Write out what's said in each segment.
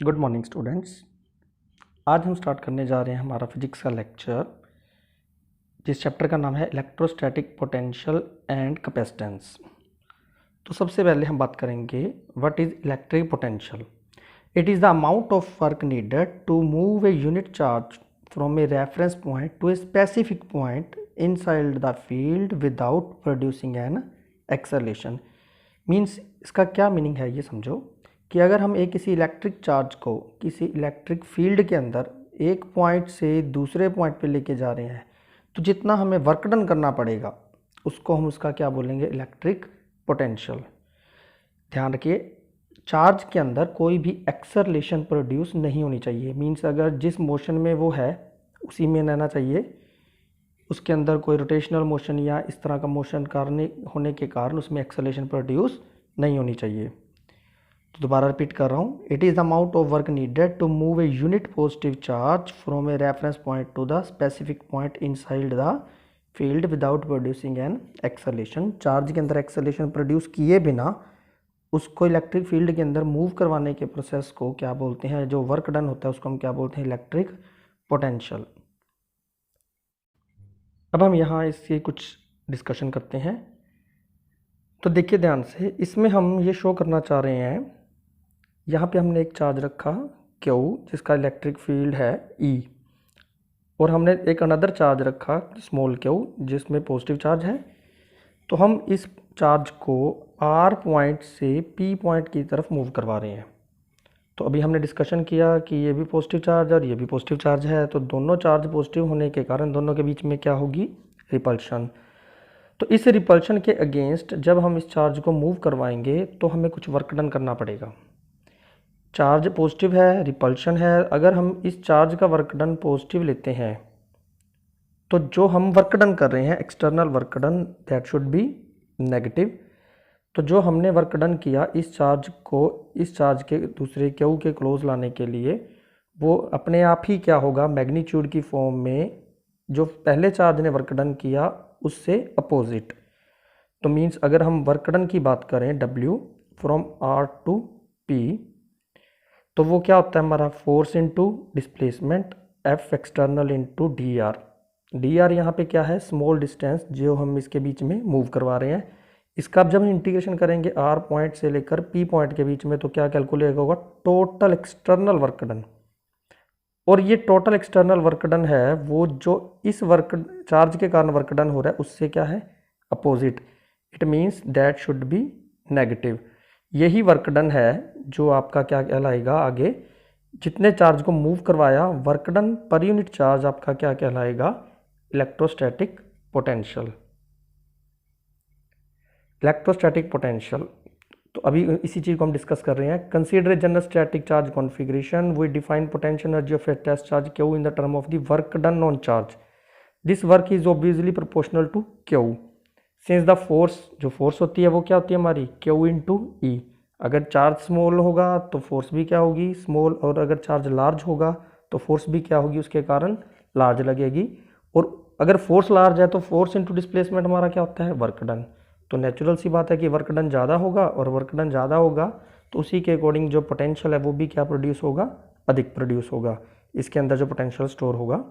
Good morning students. आज हम start करने जा रहे हैं हमारा फिजिक्स का लेक्चर, जिस चैप्टर का नाम है इलेक्ट्रोस्टैटिक पोटेंशियल एंड कैपेसिटेंस। तो सबसे पहले हम बात करेंगे what is electric potential. It is the amount of work needed to move a unit charge from a reference point to a specific point inside the field without producing an acceleration. Means इसका क्या meaning है ये समझो कि अगर हम एक किसी इलेक्ट्रिक चार्ज को किसी इलेक्ट्रिक फील्ड के अंदर एक पॉइंट से दूसरे पॉइंट पे लेके जा रहे हैं तो जितना हमें वर्क डन करना पड़ेगा उसको हम उसका क्या बोलेंगे, इलेक्ट्रिक पोटेंशियल। ध्यान रखिए, चार्ज के अंदर कोई भी एक्सेलरेशन प्रोड्यूस नहीं होनी चाहिए। मीन्स अगर जिस मोशन में वो है उसी में रहना चाहिए, उसके अंदर कोई रोटेशनल मोशन या इस तरह का मोशन करने होने के कारण उसमें एक्सेलरेशन प्रोड्यूस नहीं होनी चाहिए। तो दोबारा रिपीट कर रहा हूँ, it is the amount of work needed to move a unit positive charge from a reference point to the specific point inside the field without producing an acceleration. Charge के अंदर एक्सेलरेशन प्रोड्यूस किए बिना उसको electric field के अंदर move करवाने के process को क्या बोलते हैं, जो वर्क डन होता है उसको हम क्या बोलते हैं, इलेक्ट्रिक पोटेंशियल। अब हम यहाँ इसकी कुछ डिस्कशन करते हैं। तो देखिए ध्यान से, इसमें हम ये शो करना चाह रहे हैं, यहाँ पे हमने एक चार्ज रखा Q जिसका इलेक्ट्रिक फील्ड है E, और हमने एक अनदर चार्ज रखा स्मॉल q जिसमें पॉजिटिव चार्ज है। तो हम इस चार्ज को R पॉइंट से P पॉइंट की तरफ मूव करवा रहे हैं। तो अभी हमने डिस्कशन किया कि ये भी पॉजिटिव चार्ज और ये भी पॉजिटिव चार्ज है, तो दोनों चार्ज पॉजिटिव होने के कारण दोनों के बीच में क्या होगी, रिपल्शन। तो इस रिपल्शन के अगेंस्ट जब हम इस चार्ज को मूव करवाएंगे तो हमें कुछ वर्क डन करना पड़ेगा। चार्ज पॉजिटिव है, रिपल्शन है, अगर हम इस चार्ज का वर्क डन पॉजिटिव लेते हैं तो जो हम वर्क डन कर रहे हैं external work done that should be negative. तो जो हमने वर्क डन किया इस चार्ज को इस चार्ज के दूसरे Q के क्लोज लाने के लिए, वो अपने आप ही क्या होगा, मैग्नीट्यूड की फॉर्म में जो पहले चार्ज ने वर्क डन किया उससे अपोजिट। तो मीन्स अगर हम वर्क डन की बात करें W from R to P, तो वो क्या होता है हमारा force into displacement F external into DR। DR यहाँ पे क्या है, स्मॉल डिस्टेंस जो हम इसके बीच में मूव करवा रहे हैं। इसका अब जब हम इंटीग्रेशन करेंगे R पॉइंट से लेकर P पॉइंट के बीच में तो क्या कैलकुलेट होगा, टोटल एक्सटर्नल वर्क डन। और ये टोटल एक्सटर्नल वर्क डन है वो जो इस वर्क चार्ज के कारण वर्क डन हो रहा है उससे क्या है, opposite. It means that should be negative. यही वर्क डन है जो आपका क्या कहलाएगा आगे, जितने चार्ज को मूव करवाया work done per unit charge आपका क्या कहलाएगा, इलेक्ट्रोस्टैटिक पोटेंशियल। इलेक्ट्रोस्टैटिक पोटेंशियल, तो अभी इसी चीज़ को हम डिस्कस कर रहे हैं। Consider general static charge configuration, we define potential energy of a test charge Q in the term of the work done on charge. This work is obviously proportional to Q since the force, जो force होती है वो क्या होती है हमारी, Q into E। अगर charge small होगा तो फोर्स भी क्या होगी, स्मॉल, और अगर चार्ज लार्ज होगा तो फोर्स भी क्या होगी उसके कारण लार्ज लगेगी। और अगर फोर्स लार्ज है तो फोर्स इंटू डिस्प्लेसमेंट हमारा क्या होता है, वर्क डन। तो नेचुरल सी बात है कि वर्क डन ज़्यादा होगा, और वर्क डन ज़्यादा होगा तो उसी के अकॉर्डिंग जो पोटेंशियल है वो भी क्या प्रोड्यूस होगा, अधिक प्रोड्यूस होगा, इसके अंदर जो पोटेंशियल स्टोर होगा।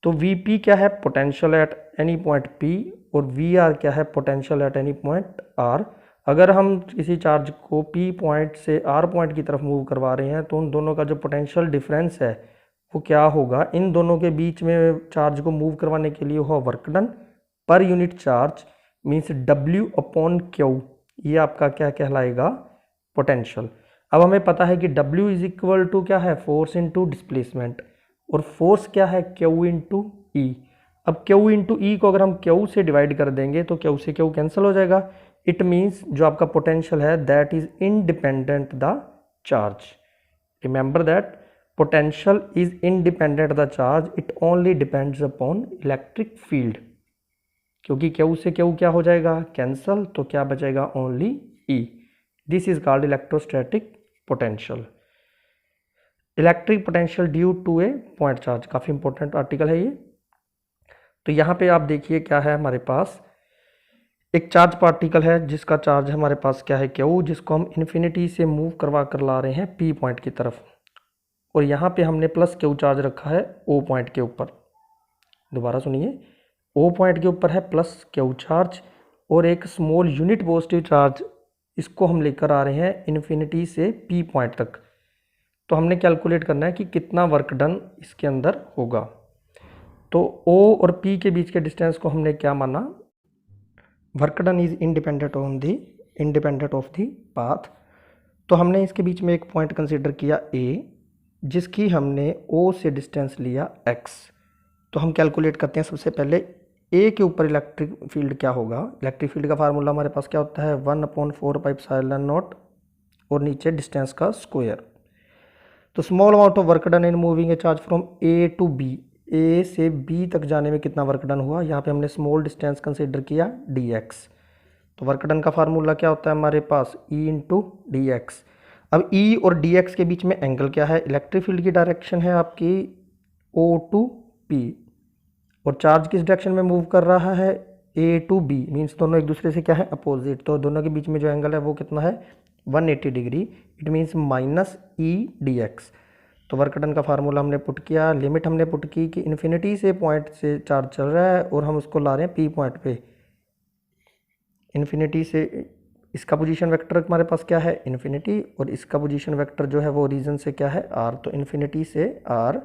तो Vp क्या है, potential at any point P, और Vr क्या है, potential at any point R। अगर हम किसी चार्ज को P पॉइंट से R पॉइंट की तरफ मूव करवा रहे हैं तो उन दोनों का जो पोटेंशियल डिफरेंस है वो क्या होगा, इन दोनों के बीच में चार्ज को मूव करवाने के लिए हो work done per unit charge means W upon Q, ये आपका क्या कहलाएगा, पोटेंशियल। अब हमें पता है कि W इज इक्वल टू क्या है, फोर्स इनटू डिस्प्लेसमेंट, और फोर्स क्या है, Q इंटू ई। अब Q इंटू ई को अगर हम Q से डिवाइड कर देंगे तो Q से Q कैंसिल हो जाएगा। इट मीन्स जो आपका पोटेंशियल है that is independent the charge. Remember that potential is independent the charge, it only depends upon electric field. क्योंकि Q से Q क्या हो जाएगा, कैंसल, तो क्या बचेगा, only E। This is called electrostatic potential. Electric potential due to a point charge, काफ़ी important article है ये। तो यहाँ पे आप देखिए क्या है हमारे पास, एक चार्ज पार्टिकल है जिसका चार्ज हमारे पास क्या है क्यू, जिसको हम इन्फिनिटी से मूव करवा कर ला रहे हैं पी पॉइंट की तरफ, और यहाँ पे हमने प्लस क्यू चार्ज रखा है ओ पॉइंट के ऊपर। दोबारा सुनिए, ओ पॉइंट के ऊपर है प्लस क्यू चार्ज और एक स्मॉल यूनिट पॉजिटिव चार्ज, इसको हम लेकर आ रहे हैं इन्फिनिटी से पी पॉइंट तक। तो हमने कैलकुलेट करना है कि कितना वर्क डन इसके अंदर होगा। तो ओ और पी के बीच के डिस्टेंस को हमने क्या माना, work done is independent of the path. तो हमने इसके बीच में एक पॉइंट कंसीडर किया ए, जिसकी हमने ओ से डिस्टेंस लिया एक्स। तो हम कैलकुलेट करते हैं सबसे पहले ए के ऊपर इलेक्ट्रिक फील्ड क्या होगा। इलेक्ट्रिक फील्ड का फार्मूला हमारे पास क्या होता है, 1/4πε0 और नीचे डिस्टेंस का स्क्वायर। तो small amount of work done in moving a charge from A to B, A से बी तक जाने में कितना वर्क डन हुआ, यहाँ पे हमने स्मॉल डिस्टेंस कंसिडर किया dx। तो वर्क डन का फार्मूला क्या होता है हमारे पास, E इंटू डी एक्स। अब E और dx के बीच में एंगल क्या है, इलेक्ट्रिक फील्ड की डायरेक्शन है आपकी O टू P, और चार्ज किस डायरेक्शन में मूव कर रहा है, A टू B, मीन्स दोनों एक दूसरे से क्या है, अपोजिट। तो दोनों के बीच में जो एंगल है वो कितना है, 180 degree. It means minus E dx। तो वर्क डन का फार्मूला हमने पुट किया, लिमिट हमने पुट की कि इन्फिनिटी से पॉइंट से चार्ज चल रहा है और हम उसको ला रहे हैं पी पॉइंट पे। इन्फिनिटी से इसका पोजीशन वेक्टर हमारे पास क्या है, इन्फिनिटी, और इसका पोजीशन वेक्टर जो है वो रीजन से क्या है, आर। तो इन्फिनिटी से R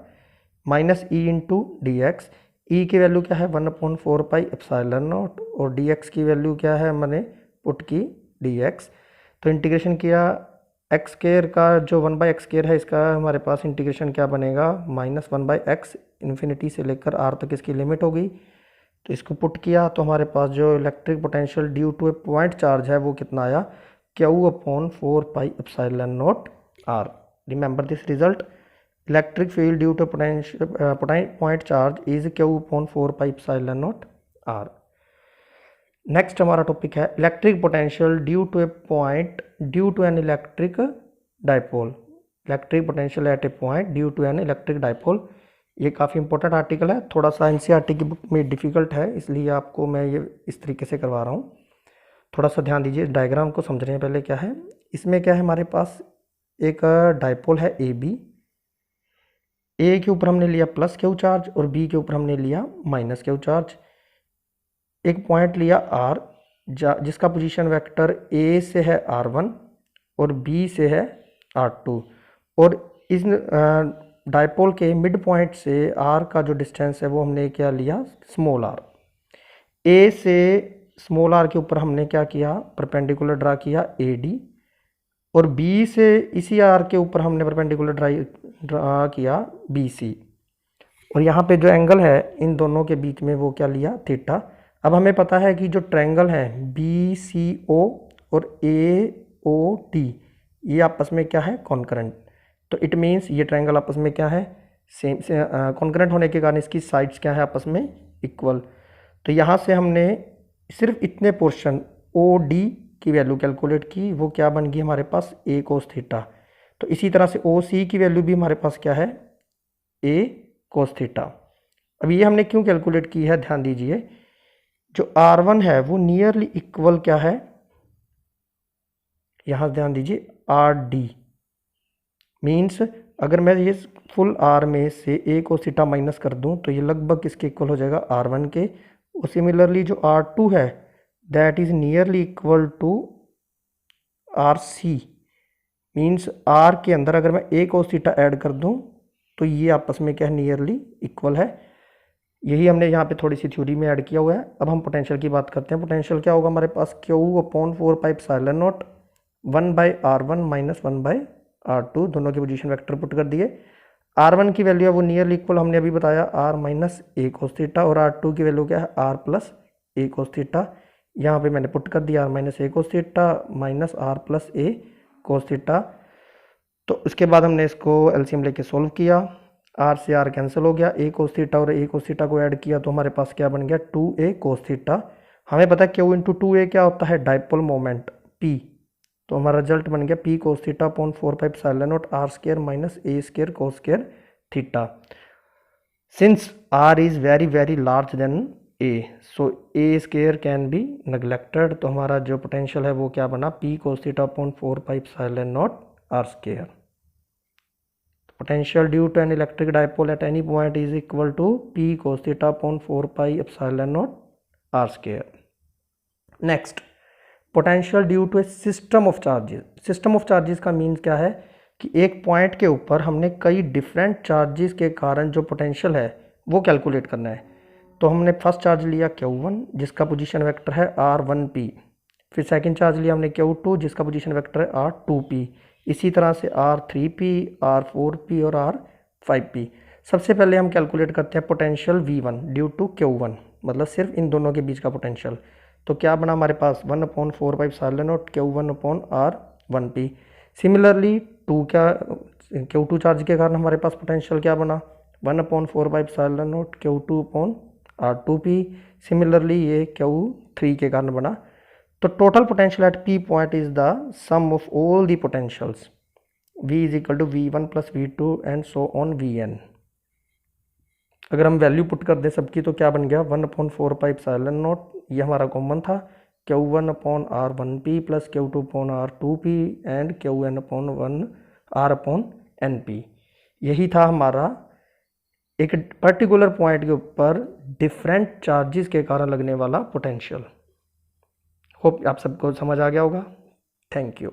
minus E into D X. E की वैल्यू क्या है, 1/4πε0, और डी एक्स की वैल्यू क्या है, मैंने पुट की डी एक्स। तो इंटीग्रेशन किया, एक्स स्क्वायर का जो 1/x स्क्वायर है इसका हमारे पास इंटीग्रेशन क्या बनेगा, -1/x, इन्फिनिटी से लेकर आर तक इसकी लिमिट हो गई। तो इसको पुट किया तो हमारे पास जो electric potential due to a point charge है वो कितना आया, Q/4πε0 R. Remember this result, electric field due to point charge is Q/4πε0 R. Next हमारा टॉपिक है electric potential due to a point due to an electric dipole. Electric potential at a point due to an electric dipole, ये काफ़ी important article है, थोड़ा सा NCERT की book में difficult है, इसलिए आपको मैं ये इस तरीके से करवा रहा हूँ। थोड़ा सा ध्यान दीजिए, डायग्राम को समझ रहे हैं पहले क्या है। इसमें क्या है, हमारे पास एक डाइपोल है ए बी, ए के ऊपर हमने लिया प्लस क्यू चार्ज और बी के ऊपर हमने लिया माइनस क्यू चार्ज। एक पॉइंट लिया आर जिसका पोजीशन वेक्टर ए से है r1 और बी से है r2, और इस डाइपोल के मिड पॉइंट से आर का जो डिस्टेंस है वो हमने क्या लिया, स्मॉल आर। ए से स्मॉल आर के ऊपर हमने क्या किया, परपेंडिकुलर ड्रा किया AD, और बी से इसी आर के ऊपर हमने परपेंडिकुलर ड्रा किया BC, और यहाँ पे जो एंगल है इन दोनों के बीच में वो क्या लिया, थीटा। अब हमें पता है कि जो ट्रायंगल है BCO और AOT ये आपस में क्या है, कॉन्करेंट। तो इट मीन्स ये ट्रायंगल आपस में क्या है, सेम से कॉन्करेंट होने के कारण इसकी साइड्स क्या है, आपस में इक्वल। तो यहाँ से हमने सिर्फ इतने पोर्शन OD की वैल्यू कैलकुलेट की, वो क्या बन गई हमारे पास, A cos थीटा। तो इसी तरह से OC की वैल्यू भी हमारे पास क्या है, A cos थीटा। अब ये हमने क्यों कैलकुलेट की है, ध्यान दीजिए, जो R1 है वो नियरली इक्वल क्या है, यहाँ ध्यान दीजिए, RD। मीन्स अगर मैं ये फुल R में से A cos थीटा माइनस कर दूं तो ये लगभग किसके इक्वल हो जाएगा, R1 के। और सिमिलरली जो R2 है that is nearly equal to RC। Means R के अंदर अगर मैं A cos थीटा ऐड कर दूं तो ये आपस में क्या है, नियरली इक्वल है। यही हमने यहाँ पे थोड़ी सी थ्योरी में ऐड किया हुआ है। अब हम पोटेंशियल की बात करते हैं। पोटेंशियल क्या होगा हमारे पास, Q/4πε0 1/r1 माइनस 1/r2, दोनों के पोजीशन वेक्टर पुट कर दिए। R1 की वैल्यू है वो नियरली इक्वल, हमने अभी बताया, R minus A cos theta, और R2 की वैल्यू क्या है, R plus A cos theta. यहाँ पे मैंने पुट कर दिया R minus A cos theta minus R plus A cos theta. तो उसके बाद हमने इसको एलसीएम लेके सोल्व किया, R से R कैंसिल हो गया, A cos थीटा और A cos थीटा को ऐड किया तो हमारे पास क्या बन गया, 2A cos थीटा। हमें पता है Q इंटू 2A क्या होता है, डाइपोल मोमेंट P। तो हमारा रिजल्ट बन गया P cos theta upon 4πε0 R square minus A square cos square theta. Since R is very very large then A, so A square can be neglected. तो हमारा जो पोटेंशियल है वो क्या बना, P cos theta upon 4 pi epsilon naught R square. Potential due to an electric dipole at any point is equal to P cos theta upon 4 pi epsilon naught R square. Next, potential due to a system of charges. System of charges का means क्या है कि एक point के ऊपर हमने कई different charges के कारण जो पोटेंशियल है वो कैलकुलेट करना है। तो हमने फर्स्ट चार्ज लिया Q1 जिसका पोजीशन वेक्टर है R1P, फिर सेकंड चार्ज लिया हमने Q2 जिसका पोजीशन वेक्टर है R2P, इसी तरह से R3P, R4P और R5P। सबसे पहले हम कैलकुलेट करते हैं potential V1 due to Q1, मतलब सिर्फ इन दोनों के बीच का पोटेंशियल। तो क्या बना हमारे पास 1/4 pi epsilon naught Q1 upon R1P। Similarly Q2 charge के कारण हमारे पास पोटेंशियल क्या बना, 1/4 pi epsilon naught Q2 upon R2P। Similarly ये Q3 के कारण बना। तो total potential at P point is the sum of all the potentials, V is equal to V1 plus V2 and so on Vn। अगर हम value put कर दें सबकी तो क्या बन गया, 1/4 पाई एप्सिलॉन नॉट, ये हमारा कॉमन था, Q1 upon R1P plus Q2 upon R2P and Qn upon 1 R upon NP। यही था हमारा एक पर्टिकुलर पॉइंट के ऊपर डिफरेंट चार्जेस के कारण लगने वाला पोटेंशियल। होप आप सबको समझ आ गया होगा। Thank you.